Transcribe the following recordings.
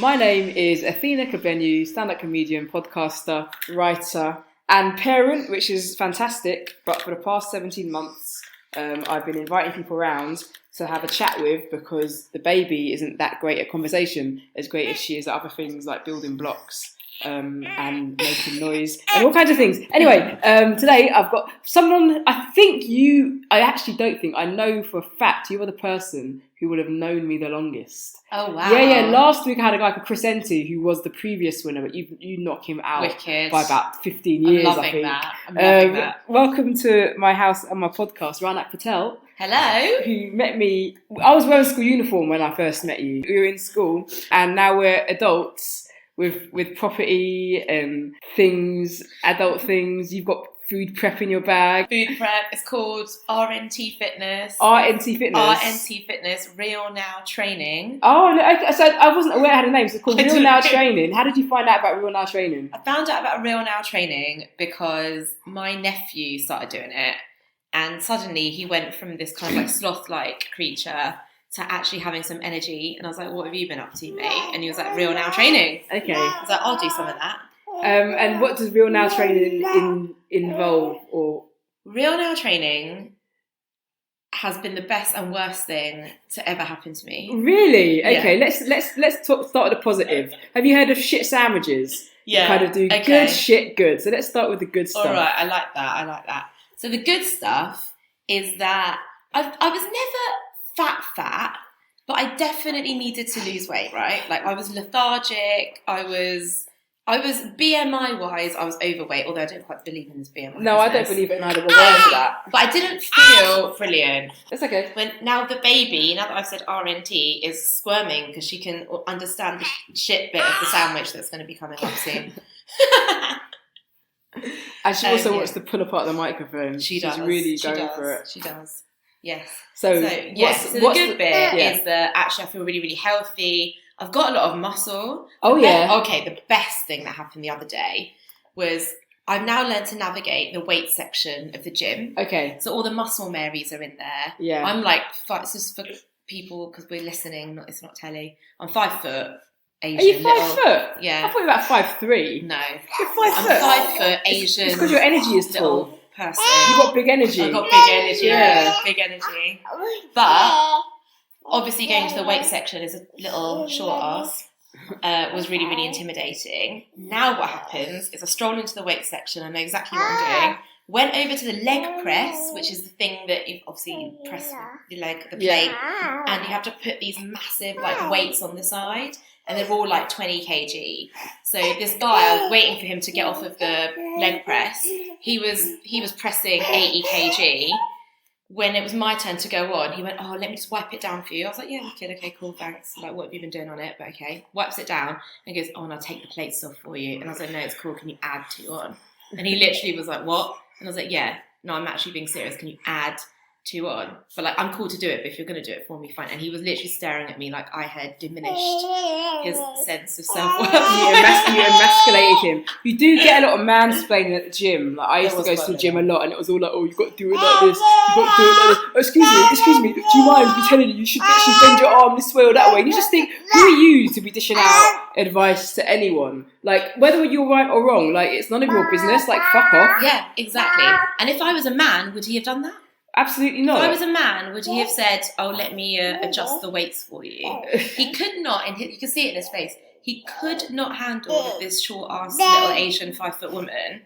My name is Athena, stand-up comedian, podcaster, writer, and parent, which is fantastic. But for the past 17 months, I've been inviting people around to have a chat with because the baby isn't that great at conversation, as great as she is at other things like building blocks and making noise and all kinds of things. Anyway, today I've got someone I actually don't think, I know for a fact you are the person who would have known me the longest. Oh, wow. Yeah. Last week I had a guy called Chris Enty, who was the previous winner, but you knocked him out Wicked. by about 15 years, I'm loving that. Welcome to my house and my podcast, Rahnak Patel. Hello. Who met me, I was wearing school uniform when I first met you. We were in school and now we're adults with property and things, adult things. You've got food prep in your bag. Food prep. It's called RNT Fitness. RNT Fitness. RNT Fitness. Real Now Training. Oh, so I wasn't aware it had a name. So it's called Real Now Training. How did you find out about Real Now Training? I found out about Real Now Training because my nephew started doing it, and suddenly he went from this kind of like sloth-like creature to actually having some energy. And I was like, what have you been up to, mate? And he was like, Real Now Training. Okay. I was like, I'll do some of that. And what does Real Now Training involve? Or Real Now Training has been the best and worst thing to ever happen to me. Really? Yeah. Okay, let's start with the positive. Have you heard of shit sandwiches? Yeah. You kind of do good, shit, good. So let's start with the good stuff. All right, I like that. So the good stuff is that I was never fat, but I definitely needed to lose weight, right? Like I was lethargic, I was BMI wise, I was overweight, although I don't quite believe in this BMI. No, I don't believe it in either. We'll go into that. But I didn't feel brilliant. It's okay. Now the baby, now that I've said RNT, is squirming because she can understand the shit bit of the sandwich that's going to be coming up soon. And she also wants to pull apart the microphone. She's really going for it. She does. Yes. So the good bit is that actually I feel really, really healthy. I've got a lot of muscle. Okay, the best thing that happened the other day was I've now learned to navigate the weight section of the gym. Okay. So all the muscle Marys are in there. Yeah. I'm like, it's just for people, because we're listening, it's not telly. I'm 5 foot. Asian. Are you 5 foot? Yeah. I thought you were about 5'3". No. You're 5 foot. I'm 5 foot Asian. It's because your energy is tall. Person. You've got big energy. I've got big energy. Yeah. Big energy. But obviously going to the weight section as a little short ass was really, really intimidating. Now what happens is I stroll into the weight section, I know exactly what I'm doing. Went over to the leg press, which is the thing that you obviously press the leg, the plate, and you have to put these massive like weights on the side, and they're all like 20 kg. So this guy, I was waiting for him to get off of the leg press. He was pressing 80 kg. When it was my turn to go on, he went, oh, let me just wipe it down for you. I was like, yeah, kid, okay, cool, thanks. Like, what have you been doing on it? But okay. Wipes it down and goes, oh, and I'll take the plates off for you. And I was like, no, it's cool. Can you add 2 on? And he literally was like, what? And I was like, yeah, no, I'm actually being serious. Can you add 2 on? But like, I'm cool to do it, but if you're going to do it for me, fine. And he was literally staring at me like I had diminished his sense of self-worth. You emasculated him. You do get a lot of mansplaining at the gym. Like I used to go to the gym a lot, and it was all like, oh, you've got to do it like this. You've got to do it like this. Oh, excuse me. Do you mind me telling you should actually bend your arm this way or that way? And you just think, who are you to be dishing out advice to anyone? Like, whether you're right or wrong, like, it's none of your business. Like, fuck off. Yeah, exactly. And if I was a man, would he have done that? Absolutely not. If I was a man, would he have said, oh, let me adjust the weights for you? He could not, and you can see it in his face, he could not handle that this short-ass little Asian 5 foot woman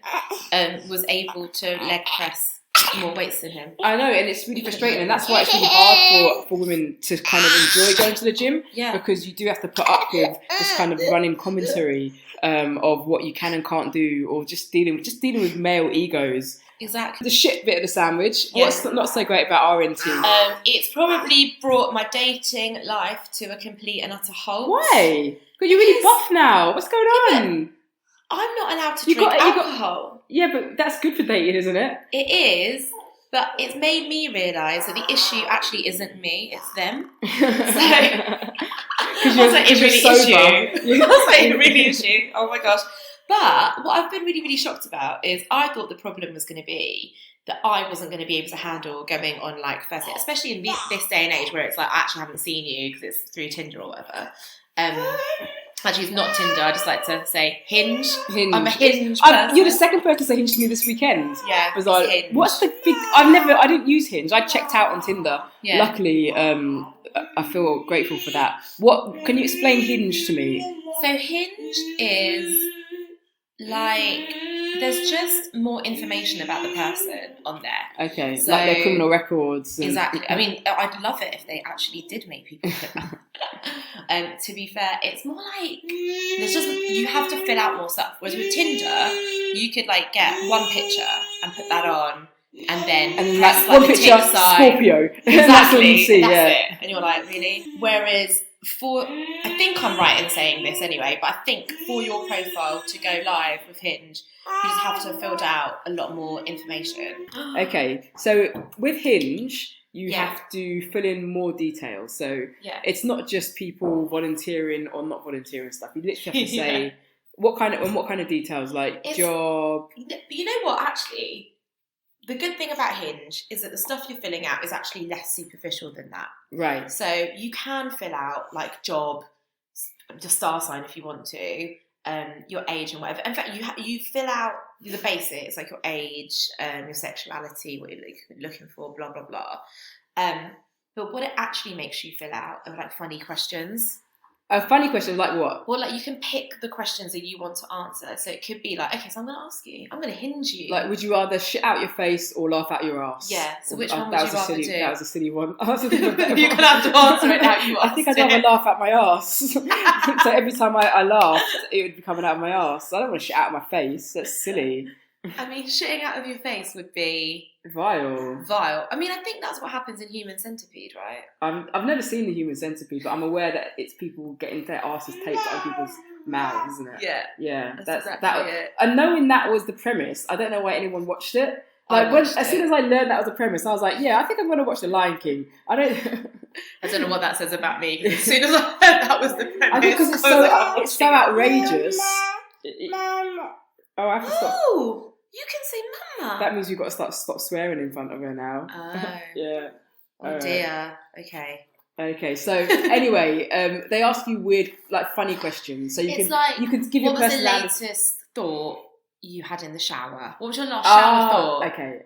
was able to leg press more weights than him. I know, and it's really frustrating, and that's why it's really hard for women to kind of enjoy going to the gym, because you do have to put up with this kind of running commentary of what you can and can't do, or just dealing with male egos. Exactly. The shit bit of the sandwich. What's not so great about RNT? It's probably brought my dating life to a complete and utter halt. Why? Because you're really buff now. What's going on? I'm not allowed to drink alcohol. Yeah, but that's good for dating, isn't it? It is, but it's made me realise that the issue actually isn't me, it's them. So, I was like, it really issue. Oh my gosh. But what I've been really, really shocked about is I thought the problem was going to be that I wasn't going to be able to handle going on like first date, especially in this day and age where it's like I actually haven't seen you because it's through Tinder or whatever. Actually, it's not Tinder. I just like to say Hinge. Hinge. I'm a Hinge person. You're the second person to say Hinge to me this weekend. Yeah, I was like, Hinge. what's the big... I didn't use Hinge. I checked out on Tinder. Yeah. Luckily, I feel grateful for that. Can you explain Hinge to me? So Hinge is like, there's just more information about the person on there. Okay, so, like their criminal records. Exactly. I mean, I'd love it if they actually did make people put that. To be fair, it's more like you have to fill out more stuff. Whereas with Tinder, you could like get one picture and put that on, and then press like one picture, Scorpio. Exactly. That's all you see. That's yeah. it. And you're like, really? Whereas I think I'm right in saying this anyway, but I think for your profile to go live with Hinge, you just have to have filled out a lot more information. Okay, so with Hinge, you have to fill in more details. So it's not just people volunteering or not volunteering stuff. You literally have to say what kind of details, like job. You know what? Actually, the good thing about Hinge is that the stuff you're filling out is actually less superficial than that. Right. So you can fill out like job, the star sign if you want to, your age and whatever. In fact, you fill out the basics like your age, your sexuality, what you're looking for, blah blah blah. But what it actually makes you fill out are like funny questions. A funny question, like what? Well, like you can pick the questions that you want to answer. So it could be like, okay, so I'm going to ask you. I'm going to hinge you. Like, would you rather shit out your face or laugh out your ass? Yeah. So which one would you rather do? That was a silly one. You're going to have to answer it how you asked I think I'd rather laugh out my ass. So every time I laughed, it would be coming out of my ass. I don't want to shit out my face. That's silly. I mean, shitting out of your face would be vile. I mean, I think that's what happens in Human Centipede, right? I've never seen the Human Centipede, but I'm aware that it's people getting their asses taped on people's mouths, isn't it? Yeah. Yeah. That's exactly it. And knowing that was the premise, I don't know why anyone watched it. Like as soon as I learned that was the premise, I was like, yeah, I think I'm going to watch The Lion King. I don't know what that says about me. As soon as I heard that was the premise, I think because it's so outrageous. I have to stop. Oh. You can say mama. That means you've got to stop swearing in front of her now. Oh. Yeah. Oh dear. Okay. So anyway, they ask you weird, like funny questions. So you can give your personality. What was the latest thought you had in the shower? What was your last shower thought? Okay.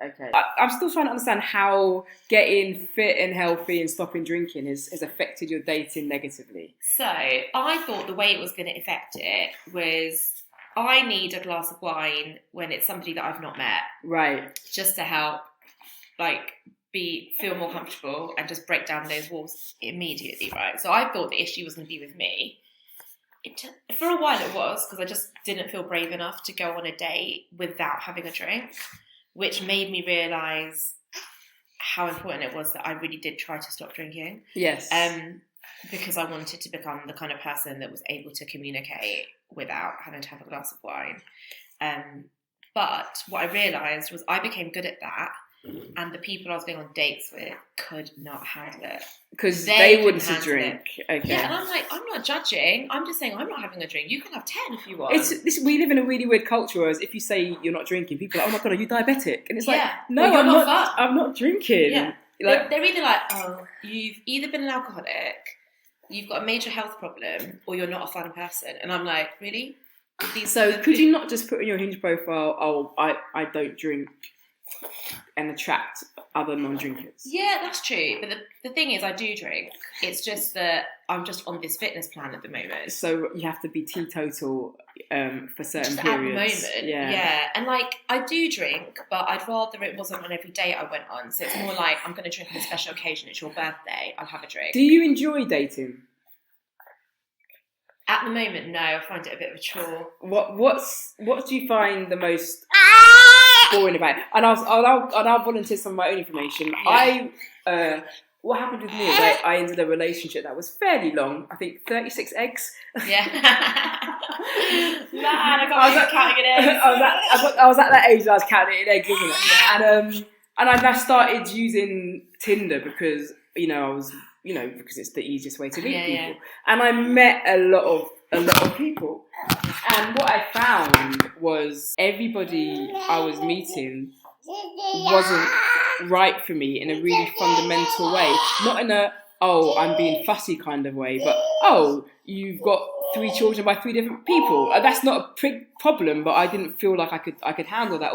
I'm still trying to understand how getting fit and healthy and stopping drinking has affected your dating negatively. So I thought the way it was going to affect it was, I need a glass of wine when it's somebody that I've not met. Right. Just to help, like, feel more comfortable and just break down those walls immediately, right? So I thought the issue was going to be with me. For a while it was, because I just didn't feel brave enough to go on a date without having a drink, which made me realise how important it was that I really did try to stop drinking. Yes. Because I wanted to become the kind of person that was able to communicate without having to have a glass of wine. But what I realised was I became good at that, and the people I was going on dates with could not handle it. Because they wouldn't drink. Okay. Yeah, and I'm like, I'm not judging. I'm just saying I'm not having a drink. You can have 10 if you want. We live in a really weird culture, whereas if you say you're not drinking, people are like, oh my God, are you diabetic? And it's like, no, well, I'm not drinking. Yeah. They're either like, oh, you've either been an alcoholic, you've got a major health problem, or you're not a fun person. And I'm like, really? Could you not just put on your Hinge profile, oh, I don't drink, and attract other non-drinkers? Yeah, that's true. But the thing is, I do drink. It's just that I'm just on this fitness plan at the moment. So you have to be teetotal for certain just periods. At the moment, yeah. And like, I do drink, but I'd rather it wasn't on every date I went on. So it's more like, I'm going to drink on a special occasion. It's your birthday. I'll have a drink. Do you enjoy dating? At the moment, no. I find it a bit of a chore. What do you find the most boring about it? And I'll volunteer some of my own information. Yeah. What happened with me is I ended a relationship that was fairly long. I think 36 eggs. Yeah. Man, I was counting eggs. I was at that age that I was counting eggs, wasn't it? Yeah. And I started using Tinder because I was because it's the easiest way to meet people. Yeah. And I met a lot of people. And what I found was everybody I was meeting wasn't right for me in a really fundamental way. Not in a, I'm being fussy kind of way, but, you've got 3 children by 3 different people. That's not a problem, but I didn't feel like I could handle that,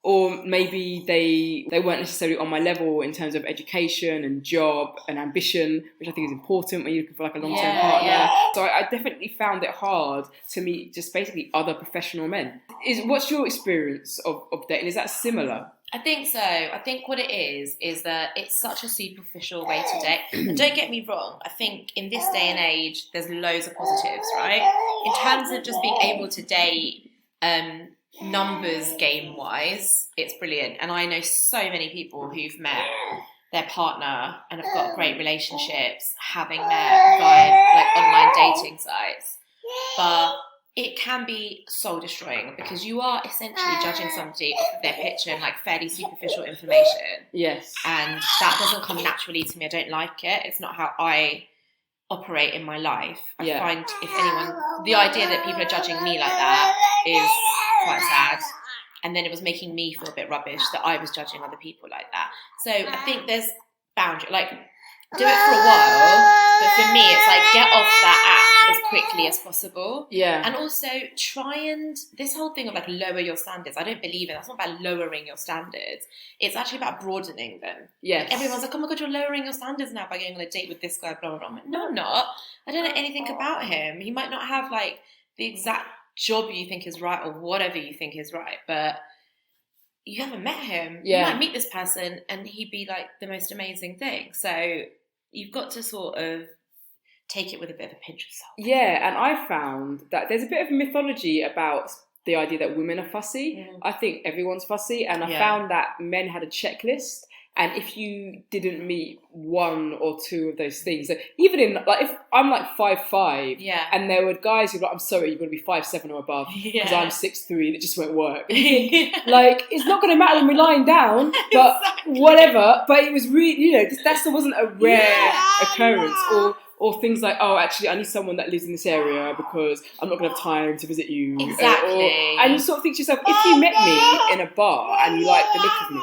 or maybe they weren't necessarily on my level in terms of education and job and ambition, which I think is important when you're looking for like a long-term partner. Yeah. So I definitely found it hard to meet just basically other professional men. What's your experience of dating? Is that similar? I think so. I think what it is that it's such a superficial way to date. And don't get me wrong, I think in this day and age, there's loads of positives, right? In terms of just being able to date, numbers game-wise, it's brilliant. And I know so many people who've met their partner and have got great relationships, having met via like online dating sites. But it can be soul destroying because you are essentially judging somebody off of their picture and like fairly superficial information. Yes. And that doesn't come naturally to me. I don't like it. It's not how I operate in my life. I find if anyone, the idea that people are judging me like that is quite sad. And then it was making me feel a bit rubbish that I was judging other people like that. So I think there's boundary, like do it for a while, but for me it's like get off that app as quickly as possible. Yeah. And also try and, this whole thing of like lower your standards, I don't believe in that's not about lowering your standards. It's actually about broadening them. Yes. Everyone's like, oh my god, you're lowering your standards now by going on a date with this guy, blah blah blah. I'm like, no, I'm not. I don't know anything about him. He might not have like the exact job you think is right or whatever you think is right, but you haven't met him. Yeah. You might meet this person and he'd be like the most amazing thing. So you've got to sort of take it with a bit of a pinch of salt. Yeah, and I found that there's a bit of mythology about the idea that women are fussy. I think everyone's fussy, and I found that men had a checklist, and if you didn't meet 1 or 2 of those things, so even in like if I'm like 5'5", and there were guys who were like, I'm sorry, you've got to be 5'7" or above because I'm 6'3", it just won't work. Like it's not going to matter when we're lying down, but whatever. But it was really, that wasn't a rare occurrence, or things like, oh, actually, I need someone that lives in this area because I'm not going to have time to visit you. Exactly. And you sort of think to yourself, if you met me in a bar and you liked the look of me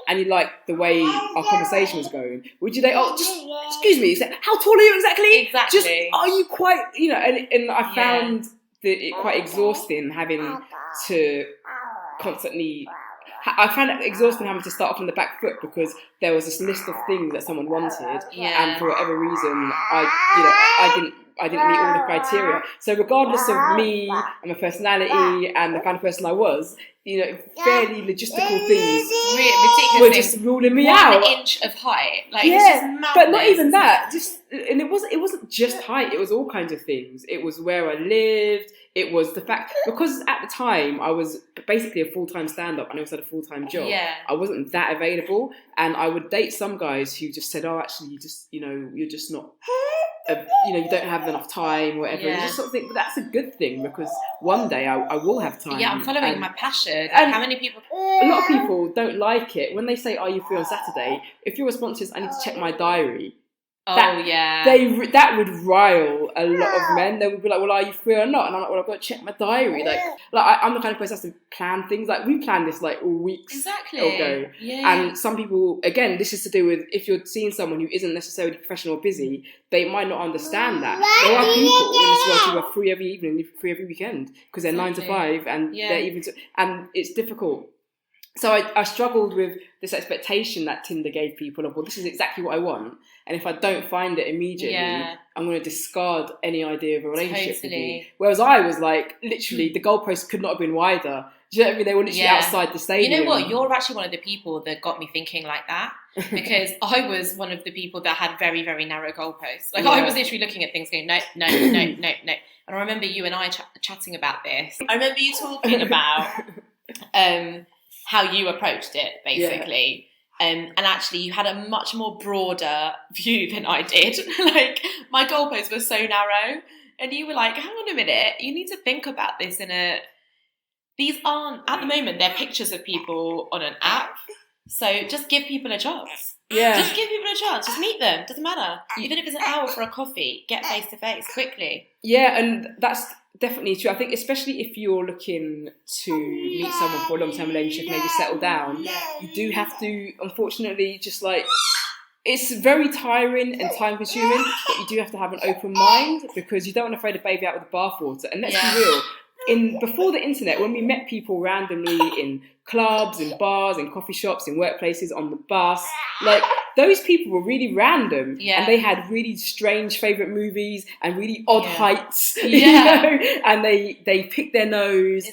and you liked the way our conversation was going, would you say, oh, just, excuse me, how tall are you exactly? Exactly. Just, are you quite, and I found it quite exhausting having to constantly... I found it exhausting having to start off on the back foot because there was this list of things that someone wanted, and for whatever reason, I didn't meet all the criteria. So regardless of me and my personality and the kind of person I was, fairly logistical things were just ruling me out. 1 inch of height, like it's just madness. But not even that. And it wasn't just height. It was all kinds of things. It was where I lived. It was the fact, because at the time I was basically a full-time stand-up and I also had a full-time job. I wasn't that available, and I would date some guys who just said, oh, actually, you just, you're just not, you don't have enough time, or whatever. You just sort of think, but that's a good thing because one day I will have time. Yeah, I'm following my passion. And how many people? A lot of people don't like it when they say, are you free on Saturday? If your response is, I need to check my diary. That would rile a lot of men. They would be like, well, are you free or not? And I'm like, well, I've got to check my diary. I'm the kind of person that has to plan things. Like, we planned this like weeks ago. And some people, again, this is to do with if you're seeing someone who isn't necessarily professional or busy, they might not understand that. There are people in this world who are free every evening, free every weekend, because they're 9 to 5 and they're even, and it's difficult. So I struggled with this expectation that Tinder gave people of, well, this is exactly what I want. And if I don't find it immediately, I'm going to discard any idea of a relationship with you. Whereas I was like, literally, the goalposts could not have been wider. Do you know what I mean? They were literally outside the stadium. You know what? You're actually one of the people that got me thinking like that. Because I was one of the people that had very, very narrow goalposts. Like, I was literally looking at things going, no. And I remember you and I chatting about this. I remember you talking about... how you approached it, basically. And actually, you had a much more broader view than I did. Like, my goalposts were so narrow. And you were like, hang on a minute, you need to think about this these aren't, at the moment, they're pictures of people on an app. So just give people a chance. Just give people a chance. Just meet them. Doesn't matter. Even if it's an hour for a coffee, get face to face quickly. Yeah, and that's definitely true. I think especially if you're looking to meet someone for a long-term relationship, maybe settle down, you do have to, unfortunately, just like It's very tiring and time consuming, but you do have to have an open mind because you don't want to throw the baby out with the bathwater. And let's be real, before the internet, when we met people randomly in clubs, in bars, in coffee shops, in workplaces, on the bus, like those people were really random, and they had really strange favourite movies and really odd heights, you know? And they picked their nose,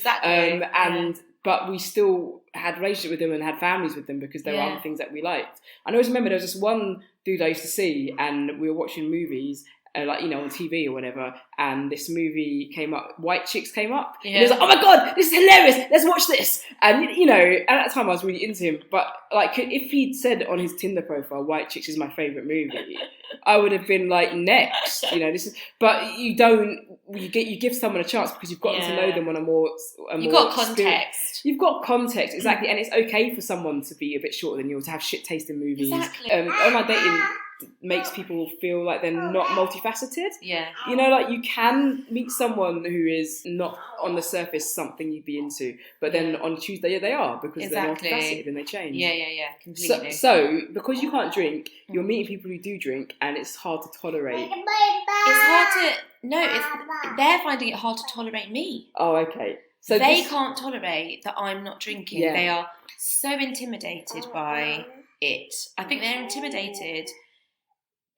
but we still had relationship with them and had families with them because there were other things that we liked. I always remember there was this one dude I used to see, and we were watching movies, like, you know, on TV or whatever, and this movie came up, White Chicks came up, and he was like, oh my god, this is hilarious, let's watch this. And, you know, at that time I was really into him, but like, if he'd said on his Tinder profile, White Chicks is my favourite movie, I would have been like, next, you know, this is, but you give someone a chance because you've gotten to know them on you've got context. You've got context, exactly, and it's okay for someone to be a bit shorter than you, or to have shit taste in movies. Exactly. Online dating makes people feel like they're not multifaceted. Yeah. You know, like you can meet someone who is not on the surface something you'd be into, but then on Tuesday they are, because they're multifaceted and they change. Yeah, completely. So because you can't drink, you're meeting people who do drink, and it's hard to tolerate. They're finding it hard to tolerate me. Oh, okay. So they can't tolerate that I'm not drinking. They are so intimidated by it. I think they're intimidated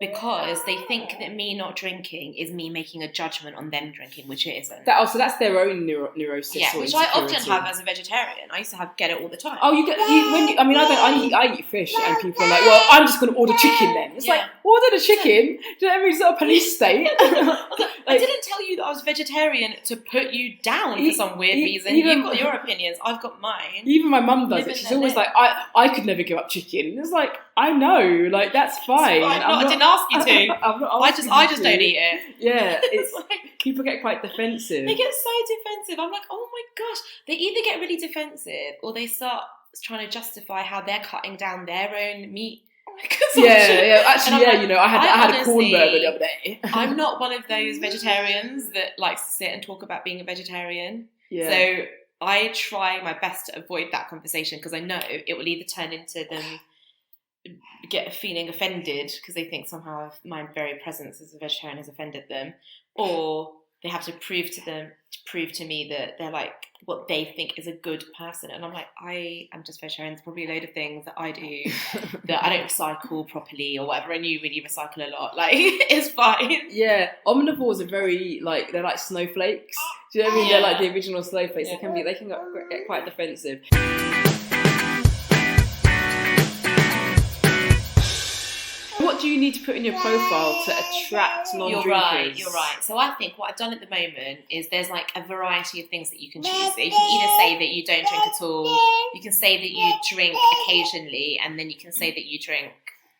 because they think that me not drinking is me making a judgment on them drinking, which it isn't. So that's their own neurosis. Yeah, which I often have as a vegetarian. I used to get it all the time. Oh, I eat fish, and people are like, well, I'm just going to order chicken then. It's like, order the chicken. Do you know what I mean? It's not a police state. I didn't tell you that I was vegetarian to put you down for some weird reason. You've got your opinions, I've got mine. Even my mum does it. She's always like, I could never give up chicken. It's like, I know, like, that's fine. I didn't ask you to. I just don't eat it. Yeah, it's like, people get quite defensive. They get so defensive. I'm like, oh my gosh. They either get really defensive or they start trying to justify how they're cutting down their own meat. Actually, like, you know, I had a corn burger the other day. I'm not one of those vegetarians that likes to sit and talk about being a vegetarian. Yeah. So I try my best to avoid that conversation because I know it will either turn into them feeling offended because they think somehow my very presence as a vegetarian has offended them, or they have to prove to me that they're like what they think is a good person, and I'm like, I am just vegetarian. There's probably a load of things that I do that I don't recycle properly or whatever, and you really recycle a lot. Like, it's fine. Yeah, omnivores are very like, they're like snowflakes. Do you know what I mean? They're like the original snowflakes. They can get quite defensive. What do you need to put in your profile to attract non-drinkers? You're right. So I think what I've done at the moment is there's like a variety of things that you can choose. So you can either say that you don't drink at all, you can say that you drink occasionally, and then you can say that you drink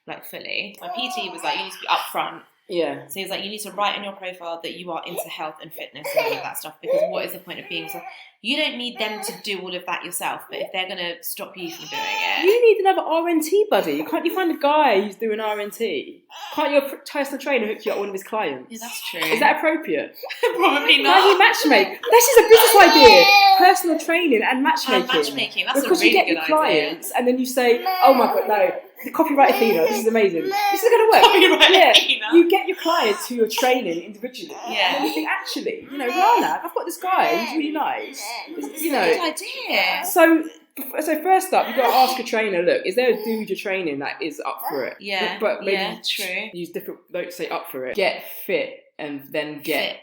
like fully. My PT was like, you need to be upfront. Yeah. So he's like, you need to write in your profile that you are into health and fitness and all of that stuff, because what is the point of being so... You don't need them to do all of that yourself, but if they're going to stop you from doing it... You need another RNT buddy. Can't you find a guy who's doing RNT? Can't your personal trainer hook you up one of his clients? Yeah, that's true. Is that appropriate? Probably not. How do you matchmake? This is a business idea. Personal training and matchmaking. That's because a really you get good your clients and then you say, oh my god, no. The copyright Athena, this is amazing. This is going to work. Copyright Athena. You get your clients who you're training individually. Yeah. And you think, actually, you know, Rahnak, I've got this guy who's really nice. You know. Good idea. So first up, you've got to ask a trainer, look, is there a dude you're training that is up for it? Yeah. But maybe true. Use different, don't say up for it. Get fit and then get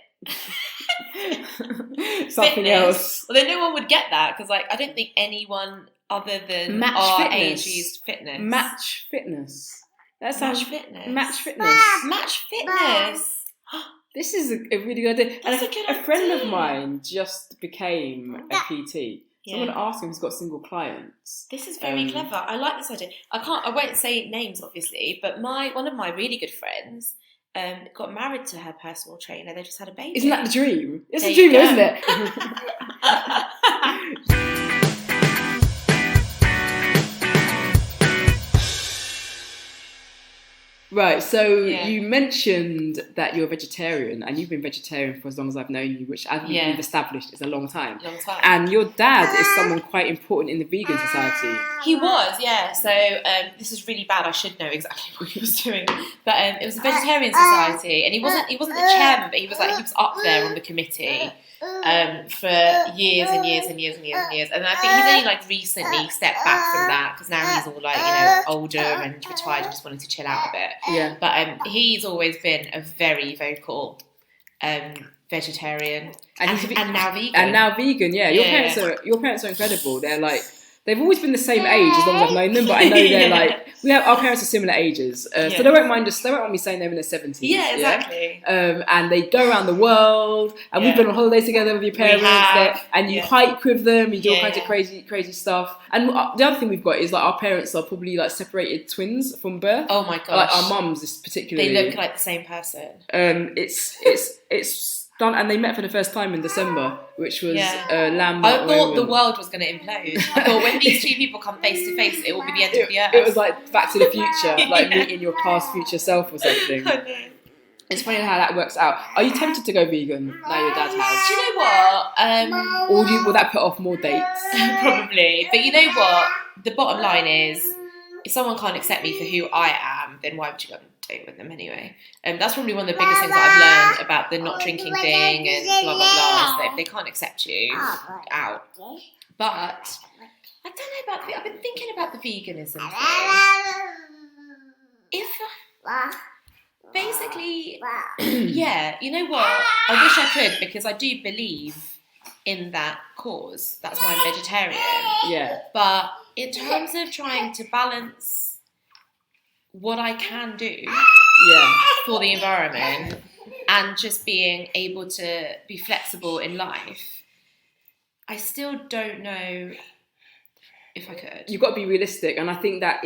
something else. Well, then no one would get that, because like I don't think anyone other than Match our fitness. age used fitness. Match fitness. That sounds fitness. Match fitness. Match fitness. This is a really good idea. That's and a friend of mine just became a PT. So I'm going to ask him if he's got single clients. This is very clever. I like this idea. I won't say names, obviously, but one of my really good friends got married to her personal trainer. They just had a baby. Isn't that the dream? It's a dream, isn't it? Right, so Yeah. you mentioned that you're a vegetarian, and you've been vegetarian for as long as I've known you, which, as we've established, is a long time. Long time. And your dad is someone quite important in the vegan society. He was, yeah. So this is really bad. I should know exactly what he was doing, but it was a vegetarian society, and he wasn't the chairman, but he was up there on the committee for years and years and years and years and years. And I think he's only like recently stepped back from that because now he's all like older and retired and just wanted to chill out a bit. Yeah. But he's always been a very vocal vegetarian and now vegan. And now vegan, yeah. Your parents are incredible. They're like, they've always been the same age as long as I've known them, but I know they're like, our parents are similar ages, so they won't mind me saying they're in their 70s. Yeah, exactly. And they go around the world, and we've been on holidays together with your parents, and you hike with them, you do all kinds of crazy stuff. And the other thing we've got is like our parents are probably like separated twins from birth. Oh my gosh. Like our mums is particularly. They look like the same person. It's done, and they met for the first time in December, which was landmark. I thought the world was going to implode. I thought when these two people come face to face, it will be the end of the earth. It was like Back to the Future, like meeting your past future self or something. I know. It's funny how that works out. Are you tempted to go vegan now your dad has? Do you know what? Or will that put off more dates? Probably. But you know what? The bottom line is, if someone can't accept me for who I am, then why would you go on a date with them anyway? That's probably one of the biggest things that I've learned about the not drinking thing and blah, blah, blah, is that if they can't accept you, out. But I don't know about I've been thinking about the veganism thing. Basically, yeah, you know what? I wish I could, because I do believe in that cause. That's why I'm vegetarian. Yeah. But in terms of trying to balance what I can do for the environment and just being able to be flexible in life, I still don't know if I could. You've got to be realistic, and I think that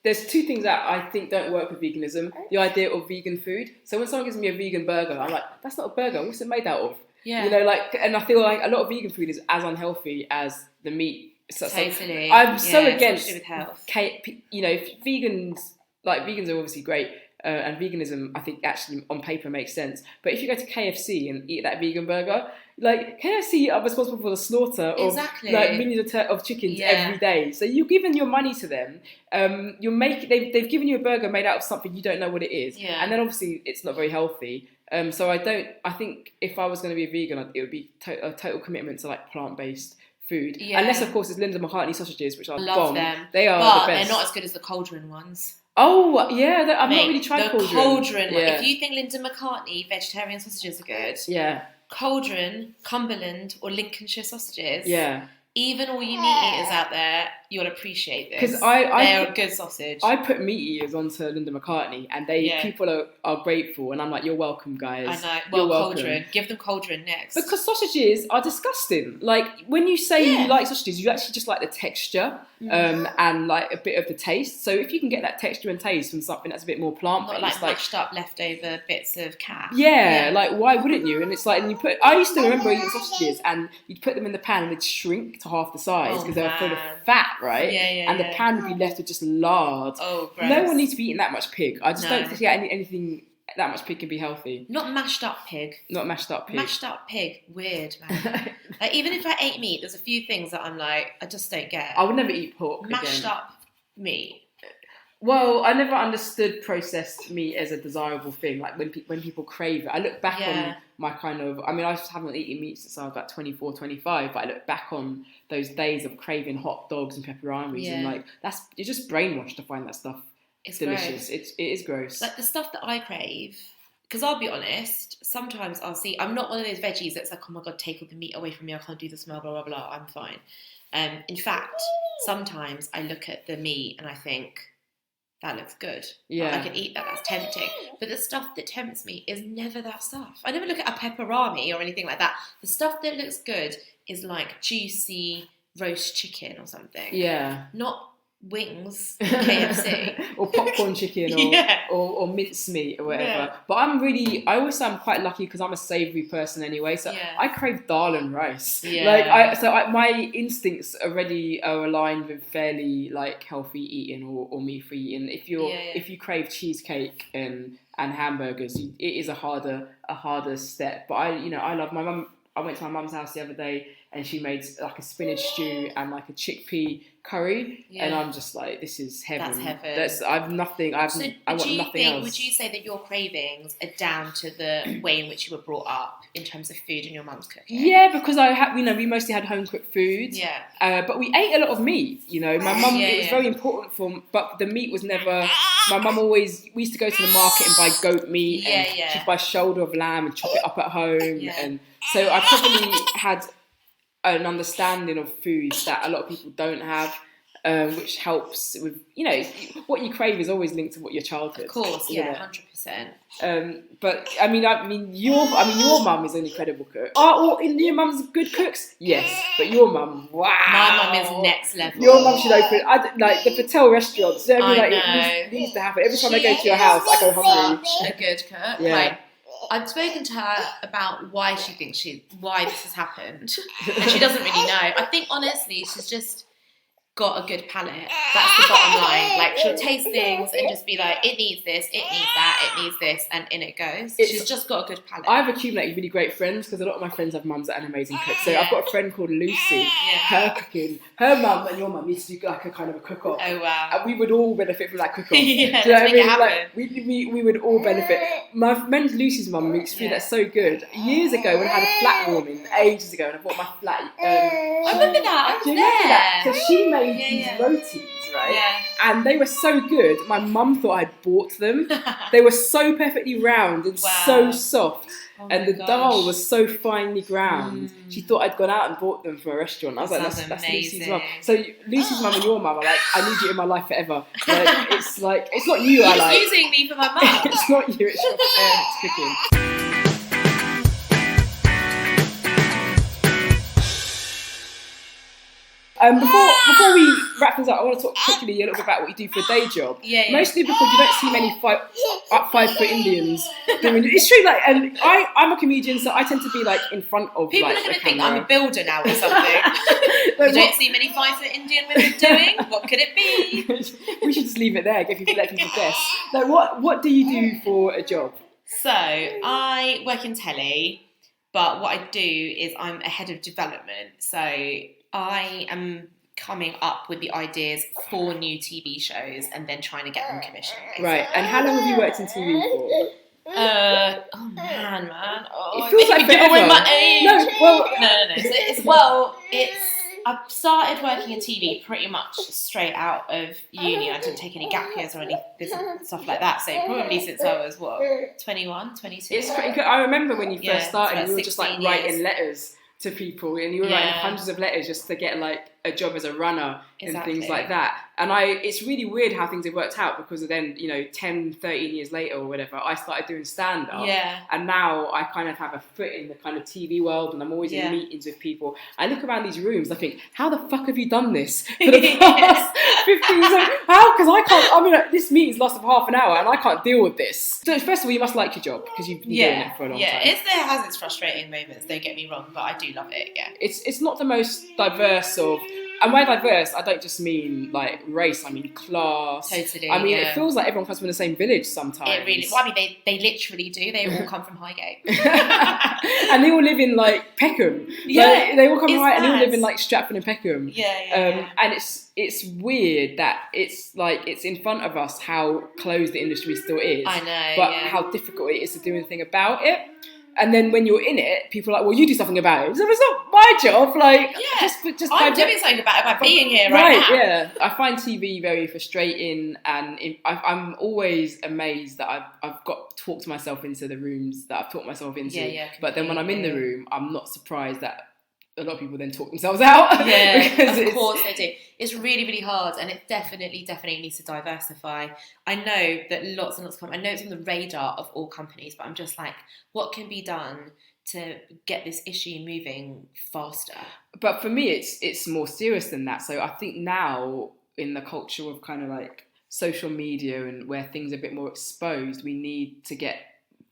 there's two things that I think don't work with veganism. The idea of vegan food. So when someone gives me a vegan burger, I'm like, that's not a burger. What's it made out of? Yeah. You know, like, and I feel like a lot of vegan food is as unhealthy as the meat. Totally. I'm so against, with health. Vegans are obviously great. And veganism, I think, actually on paper makes sense. But if you go to KFC and eat that vegan burger, like KFC are responsible for the slaughter of like millions of chickens every day. So you're giving your money to them. They've given you a burger made out of something you don't know what it is. Yeah. And then obviously it's not very healthy. So I think if I was going to be a vegan, it would be a total commitment to like plant-based food. Yeah. Unless of course it's Linda McCartney sausages, which I love them. They are the best. They're not as good as the cauldron ones. Oh, yeah, I've not really tried the cauldron one. Yeah. If you think Linda McCartney vegetarian sausages are good, Cauldron, Cumberland or Lincolnshire sausages, even all you meat eaters out there, you'll appreciate this. Because they're a good sausage. I put meat eaters onto Linda McCartney, and people are grateful, and I'm like, you're welcome, guys. I know. Well, Cauldron. Give them Cauldron next. Because sausages are disgusting. Like, when you say you like sausages, you actually just like the texture and like a bit of the taste. So if you can get that texture and taste from something that's a bit more plant-based, not like mashed up leftover bits of cat. Yeah, like why wouldn't you? And it's like, I used to remember eating sausages, and you'd put them in the pan and they'd shrink to half the size because they were full of fat, right? And the pan would be left with just lard. Oh, gross. No one needs to be eating that much pig. I just don't think anything that much pig can be healthy. Not mashed up pig. Mashed up pig, weird, man. Like, even if I ate meat, there's a few things that I'm like, I just don't get. I would never eat pork mashed up meat. Well, I never understood processed meat as a desirable thing. Like when people crave it, I look back on my I haven't eaten meat since I was about 24, 25, but I look back on those days of craving hot dogs and pepperonis, and like you're just brainwashed to find that stuff delicious. Gross. It is gross. Like the stuff that I crave, because I'll be honest, sometimes I'll see, I'm not one of those veggies that's like, oh my God, take all the meat away from me, I can't do the smell, blah, blah, blah, I'm fine. In fact, sometimes I look at the meat and I think, that looks good. I can eat that. That's tempting. But the stuff that tempts me is never that stuff. I never look at a pepperami or anything like that. The stuff that looks good is like juicy roast chicken or something. Yeah. Not wings at KFC. Or popcorn chicken or mincemeat or whatever. Yeah. But I always say I'm quite lucky because I'm a savoury person anyway, so I crave dal and rice. Yeah. My instincts already are aligned with fairly like healthy eating or meat-free eating. If you crave cheesecake and hamburgers, it is a harder step. But I love my mum. I went to my mum's house the other day and she made like a spinach stew and like a chickpea curry, and I'm just like, this is heaven. That's heaven. I want nothing else. Would you say that your cravings are down to the way in which you were brought up in terms of food and your mum's cooking? Yeah, because we mostly had home cooked food. Yeah. But we ate a lot of meat. My mum, it was very important but the meat was never. My mum we used to go to the market and buy goat meat. She'd buy shoulder of lamb and chop it up at home. Yeah. And so I probably had an understanding of foods that a lot of people don't have, which helps with, what you crave is always linked to what your childhood. Of course, 100%. But your mum is an incredible cook. Are all Indian mums good cooks? Yes, but your mum, wow. My mum is next level. Your mum should open, like the Patel restaurants. It needs to happen. Every time I go to your house, I go hungry. A good cook. Yeah. Like, I've spoken to her about why she thinks why this has happened, and she doesn't really know. I think honestly, she's just got a good palate. That's the bottom line. Like, she'll taste things and just be like, it needs this, it needs that, it needs this, and in it goes. She's just got a good palate. I've accumulated really great friends because a lot of my friends have mums that are an amazing cook. So I've got a friend called Lucy. Her cooking, her mum and your mum used to do like a kind of a cook-off. Oh wow! And we would all benefit from that cook-off. Do you know what I mean? Like, we would all benefit. My friend Lucy's mum makes food that's so good. Years ago, when I had a flat warming, ages ago, and I bought my flat. I remember that. I was there. So she made these rotis, right? Yeah. And they were so good. My mum thought I'd bought them. They were so perfectly round and so soft. Oh and the dal was so finely ground. She thought I'd gone out and bought them from a restaurant. I was like, that's Lucy's mum. So Lucy's mum and your mum are like, I need you in my life forever. It's not you I like. You're using me for my mum. It's not you, it's your parents cooking. Before we wrap things up, I want to talk quickly a little bit about what you do for a day job. Mostly because you don't see many 5 foot Indians doing it. It's true, and I'm a comedian, so I tend to be in front of people are going to think I'm a builder now or something. You don't see many 5 foot Indian women doing. What could it be? We should just leave it there. Let people guess. What do you do for a job? So I work in telly, but what I do is I'm a head of development. So I am coming up with the ideas for new TV shows and then trying to get them commissioned. Basically. Right, and how long have you worked in TV for? Oh man. Oh, it feels like forever. With my age. No. I've started working in TV pretty much straight out of uni. I didn't take any gap years or any stuff like that. So probably since I was 21, 22. It's pretty good. I remember when you first started, you were just writing letters to people, and you were writing hundreds of letters just to get a job as a runner and things like that. And it's really weird how things have worked out, because then 10, 13 years later or whatever, I started doing stand-up, and now I kind of have a foot in the kind of TV world, and I'm always in meetings with people. I look around these rooms, I think, how the fuck have you done this for the past 15 years? How? Because I can't, this meeting's lasted for half an hour and I can't deal with this. So first of all, you must like your job because you've been doing it for a long time. It has its frustrating moments, don't get me wrong, but I do love it, It's not the most diverse of... And by diverse, I don't just mean race, I mean class. Totally. I mean, it feels like everyone comes from the same village sometimes. It really, they literally do. They all come from Highgate. And they all live in Peckham. They all come from Highgate and they all live in Stratford and Peckham. And it's weird that it's in front of us how closed the industry still is. I know. But how difficult it is to do anything about it. And then when you're in it, people are like, well, you do something about it. So it's not my job. Just I'm doing something about it by being here right now. Yeah. I find TV very frustrating, and I'm always amazed that I've got talked myself into the rooms that I've talked myself into. But then when I'm in the room, I'm not surprised that a lot of people then talk themselves out. Of course they do. It's really, really hard, and it definitely needs to diversify. I know that lots and lots of companies, I know it's on the radar of all companies, but I'm just like, what can be done to get this issue moving faster? But for me, it's more serious than that. So I think now in the culture of kind of like social media and where things are a bit more exposed, we need to get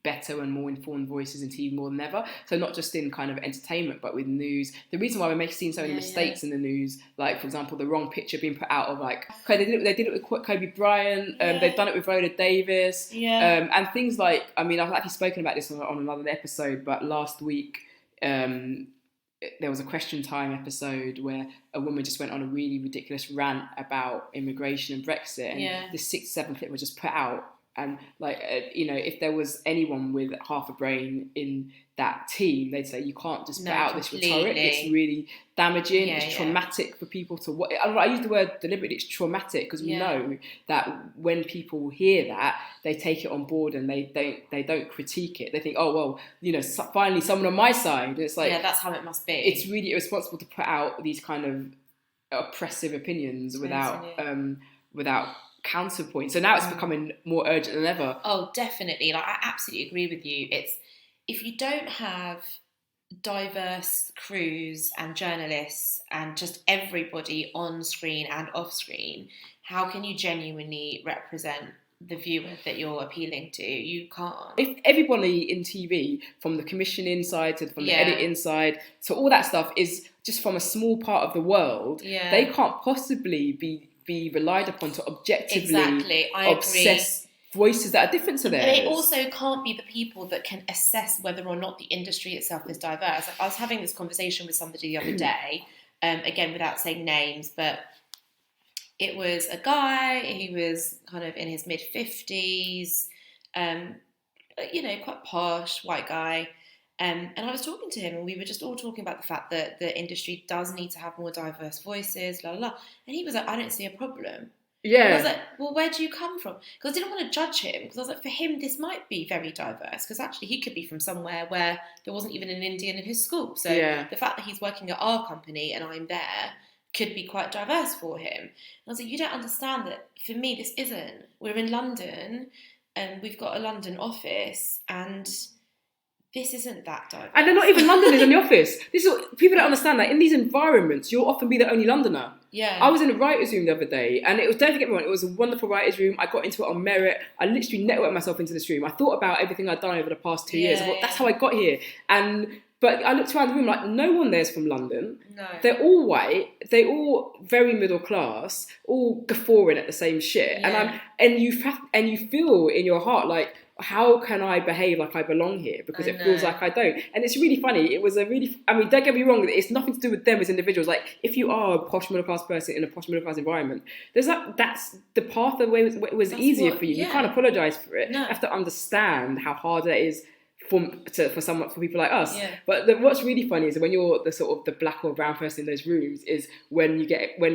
better and more informed voices in TV more than ever. So not just in kind of entertainment, but with news. The reason why we're seeing so many mistakes in the news, like for example, the wrong picture being put out of like, okay, they did it with Kobe Bryant, they've done it with Rhoda Davis, and things like, I mean, I've actually spoken about this on another episode, but last week, there was a question time episode where a woman just went on a really ridiculous rant about immigration and Brexit, and the 6th, 7th clip was just put out. And like, if there was anyone with half a brain in that team, they'd say you can't just put out this rhetoric. It's really damaging. It's traumatic for people to watch. I use the word deliberately. It's traumatic because we know that when people hear that, they take it on board and they don't critique it. They think, oh well, finally someone on my side. And it's like, that's how it must be. It's really irresponsible to put out these kind of oppressive opinions without counterpoint. So now it's becoming more urgent than ever. Oh, definitely. Like, I absolutely agree with you. It's, if you don't have diverse crews and journalists and just everybody on screen and off screen, how can you genuinely represent the viewer that you're appealing to? You can't. If everybody in TV, from the commissioning side to from the editing side, so all that stuff is just from a small part of the world, they can't possibly be relied upon to objectively assess voices that are different to theirs. And they also can't be the people that can assess whether or not the industry itself is diverse. Like, I was having this conversation with somebody the other day, again, without saying names, but it was a guy, he was kind of in his mid-50s, quite posh, white guy. And I was talking to him, and we were just all talking about the fact that the industry does need to have more diverse voices, la la la. And he was like, I don't see a problem. Yeah. And I was like, well, where do you come from? Because I didn't want to judge him, because I was like, for him, this might be very diverse, because actually he could be from somewhere where there wasn't even an Indian in his school. So the fact that he's working at our company and I'm there could be quite diverse for him. And I was like, you don't understand that for me, this isn't. We're in London, and we've got a London office, and this isn't that diverse. And they're not even Londoners in the office. This is what, people don't understand that in these environments, you'll often be the only Londoner. Yeah. I was in a writer's room the other day, and it was, don't forget me wrong, it was a wonderful writer's room. I got into it on merit. I literally networked myself into this room. I thought about everything I'd done over the past 2 years. Well, that's how I got here. But I looked around the room like no one there's from London. No. They're all white. They're all very middle class, all guffawing at the same shit. Yeah. And you feel in your heart like, how can I behave like I belong here? Because it feels like I don't. And it's really funny. It was don't get me wrong, it's nothing to do with them as individuals. Like, if you are a posh middle class person in a posh middle class environment, that's the path the way it was easier for you. You can't apologise for it. No. You have to understand how hard that is for people like us. Yeah. But what's really funny is when you're the sort of the black or brown person in those rooms is when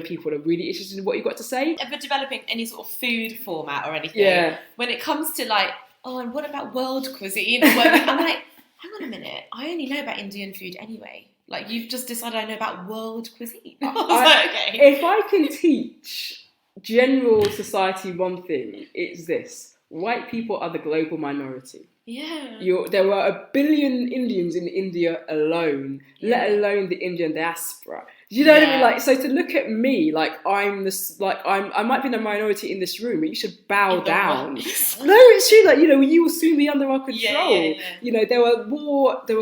people are really interested in what you've got to say. If we're developing any sort of food format or anything, when it comes to like, oh, and what about world cuisine? I'm like, hang on a minute, I only know about Indian food anyway. Like, you've just decided I know about world cuisine. I was like, okay. If I can teach general society one thing, it's this: white people are the global minority. Yeah. There are 1 billion Indians in India alone, let alone the Indian diaspora. You know what I mean? Like, so to look at me like I might be the minority in this room, but you should bow down. No, it's true. Like, you will soon be under our control. Yeah. There were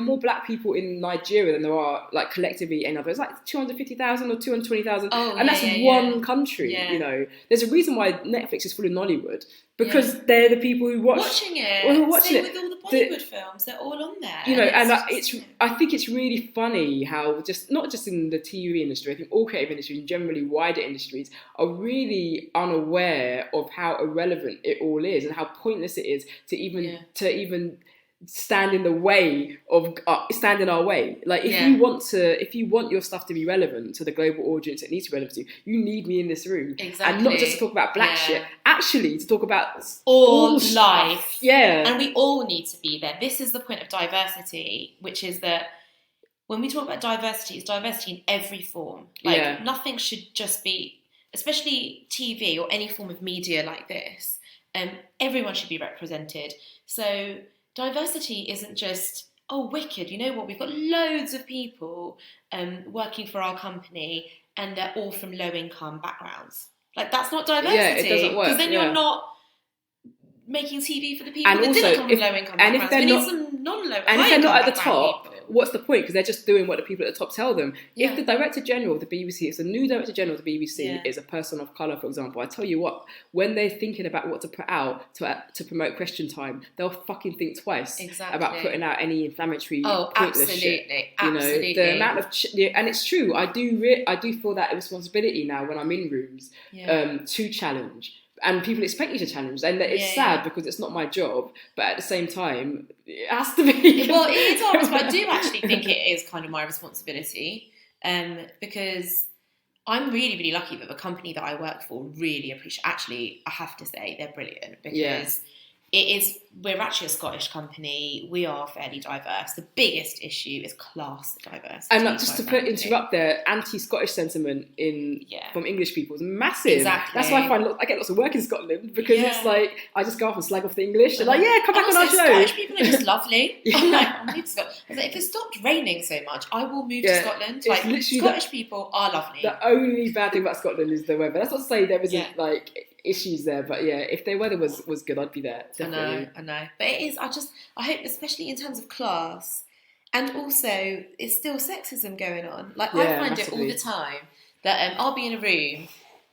more black people in Nigeria than there are like collectively in others. It's like 250,000 or 220,000, and that's one country. Yeah. There's a reason why Netflix is full of Nollywood. Because they're the people who watching it. Who are watching Same with all the Bollywood films, they're all on there. I think it's really funny how not just in the TV industry, I think all creative industries and generally wider industries are really unaware of how irrelevant it all is and how pointless it is to even stand in the way of stand in our way. Like, if you want your stuff to be relevant to the global audience it needs to be relevant to, you need me in this room. Exactly. And not just to talk about black shit, actually to talk about all life. Yeah. And we all need to be there. This is the point of diversity, which is that when we talk about diversity, it's diversity in every form. Like, nothing should just be, especially TV or any form of media like this, everyone should be represented. So diversity isn't just, oh, wicked, you know what, we've got loads of people working for our company and they're all from low income backgrounds. Like, that's not diversity. Yeah, it doesn't work. Because then you're not making TV for the people that didn't come from low-income backgrounds. We need some non-low-income And if they're not at the top, people. what's the point? Because they're just doing what the people at the top tell them. Yeah. If the Director General of the BBC, if the new Director General of the BBC is a person of colour, for example, I tell you what, when they're thinking about what to put out to promote Question Time, they'll fucking think twice about putting out any inflammatory, pointless shit. Absolutely. The amount of and it's true. I do feel that responsibility now when I'm in rooms to challenge. And people expect you to challenge, and it's sad because it's not my job. But at the same time, it has to be. Well, it is our responsibility. I do actually think it is kind of my responsibility, because I'm really, really lucky that the company that I work for really appreciate. Actually, I have to say they're brilliant because we're actually a Scottish company. We are fairly diverse. The biggest issue is class diversity. And just to interrupt there, anti-Scottish sentiment from English people is massive. Exactly. That's why I get lots of work in Scotland because it's like I just go off and slag off the English. They're like, come back on our show. Scottish people are just lovely. I'm like, I'll move to Scotland. I was like, if it stopped raining so much, I will move to Scotland. Like, Scottish people are lovely. The only bad thing about Scotland is the weather. That's not to say there isn't like issues there, but if their weather was good, I'd be there. Definitely. I know. But it is, I hope, especially in terms of class, and also it's still sexism going on. Like, I find massively. it all the time that I'll be in a room,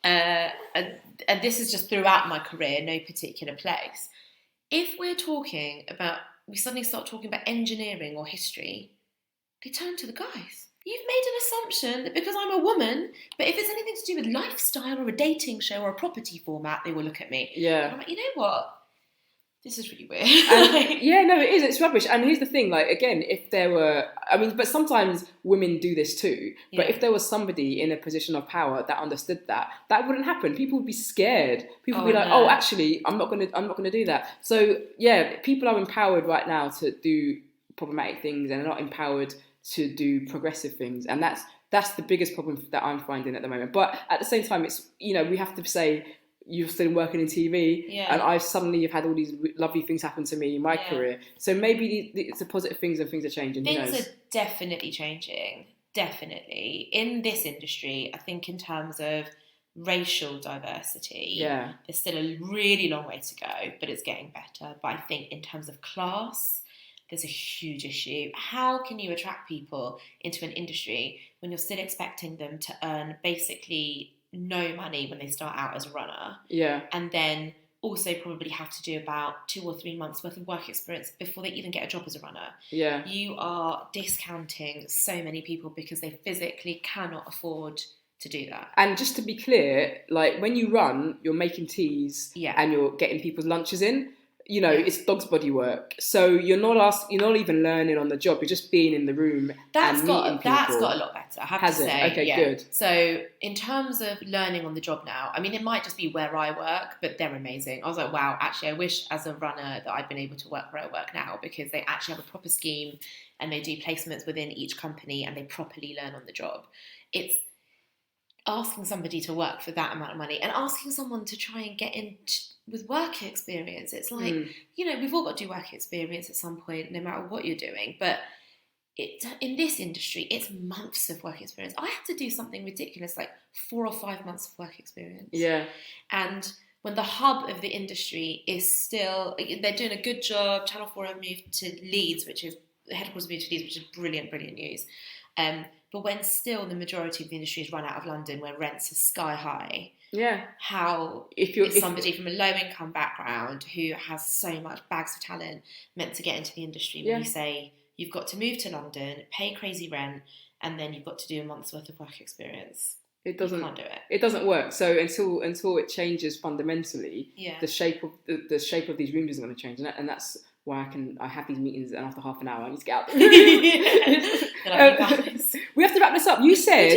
and this is just throughout my career, no particular place. If we suddenly start talking about engineering or history, they turn to the guys. You've made an assumption that because I'm a woman, but if it's anything to do with lifestyle or a dating show or a property format, they will look at me. Yeah. And I'm like, you know what? This is really weird. It is. It's rubbish. And here's the thing, like, again, if there were, but sometimes women do this too. But if there was somebody in a position of power that understood that wouldn't happen. People would be scared. People would be like, oh, actually, I'm not gonna do that. So people are empowered right now to do problematic things, and they're not empowered to do progressive things, and that's the biggest problem that I'm finding at the moment. But at the same time, it's we have to say you're still working in TV, and you've had all these lovely things happen to me in my career. So maybe it's the positive things and things are changing. Things are definitely changing. Definitely in this industry, I think in terms of racial diversity, there's still a really long way to go, but it's getting better. But I think in terms of class, there's a huge issue. How can you attract people into an industry when you're still expecting them to earn basically no money when they start out as a runner? Yeah. And then also probably have to do about 2 or 3 months worth of work experience before they even get a job as a runner. Yeah. You are discounting so many people because they physically cannot afford to do that. And just to be clear, like when you run, you're making teas and you're getting people's lunches in. It's dog's body work. So you're not even learning on the job. You're just being in the room and meeting people. That's got a lot better, I have to say. Okay, good. So in terms of learning on the job now, it might just be where I work, but they're amazing. I was like, wow, actually, I wish as a runner that I'd been able to work where I work now, because they actually have a proper scheme and they do placements within each company and they properly learn on the job. It's asking somebody to work for that amount of money and asking someone to try and get in with work experience. It's like, we've all got to do work experience at some point, no matter what you're doing. But in this industry, it's months of work experience. I had to do something ridiculous, like 4 or 5 months of work experience. Yeah. And when the hub of the industry is still, they're doing a good job. Channel 4 have moved to Leeds, the headquarters moved to Leeds, which is brilliant news. But when still the majority of the industry is run out of London, where rents are sky high, how is somebody from a low-income background who has so much bags of talent meant to get into the industry when you say you've got to move to London, pay crazy rent, and then you've got to do a month's worth of work experience? You can't do it. It doesn't work. So until it changes fundamentally, the shape of these rooms isn't going to change, and that's why I have these meetings, and after half an hour I need to get out. We have to wrap this up. You said,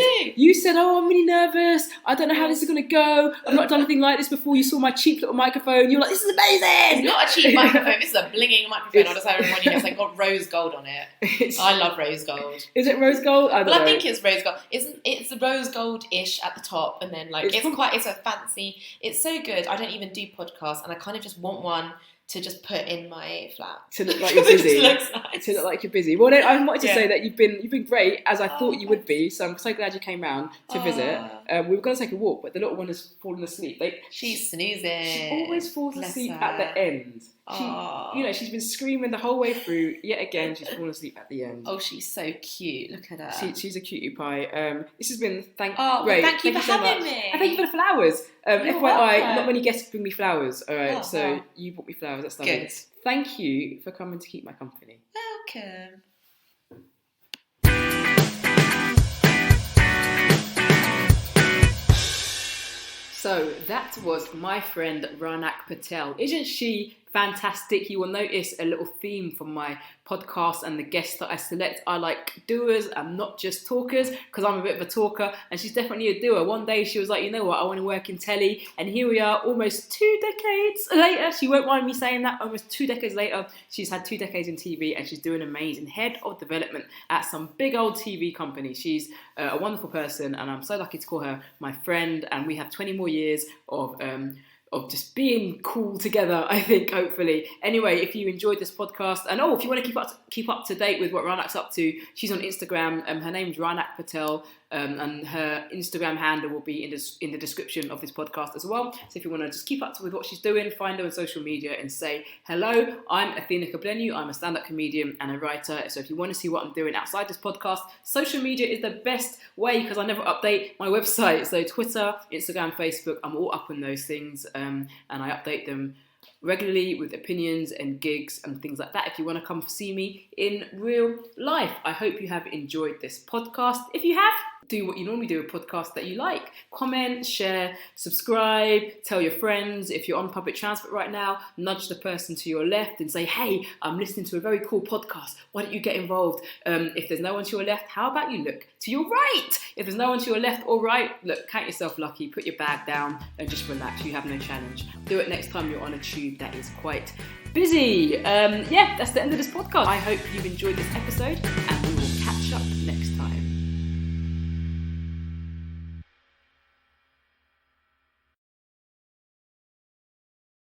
oh, I'm really nervous. I don't know how this is going to go. I've not done anything like this before. You saw my cheap little microphone. You're like, this is amazing. It's not a cheap microphone. This is a blinging microphone. I'll just have everyone know it's got rose gold on it. I love rose gold. Is it rose gold? I think it's rose gold. It's rose gold-ish at the top, and then it's a fancy. It's so good. I don't even do podcasts, and I kind of just want one to just put in my flat. To look like you're busy. Which looks nice. To look like you're busy. Well, no, I wanted to say that you've been great, as I thought you would be. So I'm so glad you came round to visit. We were going to take a walk, but the little one has fallen asleep. She's snoozing. She always falls asleep at the end. She's been screaming the whole way through. Yet again, she's fallen asleep at the end. Oh, she's so cute. Look at her. She's a cutie pie. This has been thank you for having me. And thank you for the flowers. FYI, not many guests bring me flowers. All right, so you brought me flowers. That's lovely. Good. Thank you for coming to keep my company. Welcome. So that was my friend Rahnak Patel. Isn't she fantastic? You will notice a little theme from my podcast and the guests that I select. I like doers and not just talkers, because I'm a bit of a talker, and she's definitely a doer. One day she was like, you know what, I want to work in telly, and here we are almost 2 decades later. She won't mind me saying that. Almost 2 decades later, she's had 2 decades in TV, and she's doing amazing. Head of development at some big old TV company. She's a wonderful person, and I'm so lucky to call her my friend, and we have 20 more years of just being cool together, I think, hopefully. Anyway, if you enjoyed this podcast, and if you want to keep up to date with what Rahnak's up to, she's on Instagram. Her name's Rahnak Patel, and her Instagram handle will be in the description of this podcast as well. So if you want to just keep up with what she's doing, find her on social media and say, hello, I'm Athena. I'm a stand-up comedian and a writer. So if you want to see what I'm doing outside this podcast, social media is the best way, because I never update my website. So Twitter, Instagram, Facebook, I'm all up on those things. And I update them regularly with opinions and gigs and things like that. If you want to come see me in real life, I hope you have enjoyed this podcast. If you have, do what you normally do, a podcast that you like. Comment, share, subscribe, tell your friends. If you're on public transport right now, nudge the person to your left and say, hey, I'm listening to a very cool podcast. Why don't you get involved? If there's no one to your left, how about you look to your right? If there's no one to your left or right, look, count yourself lucky, put your bag down and just relax. You have no challenge. Do it next time you're on a tube that is quite busy. That's the end of this podcast. I hope you've enjoyed this episode, and we will catch up next time.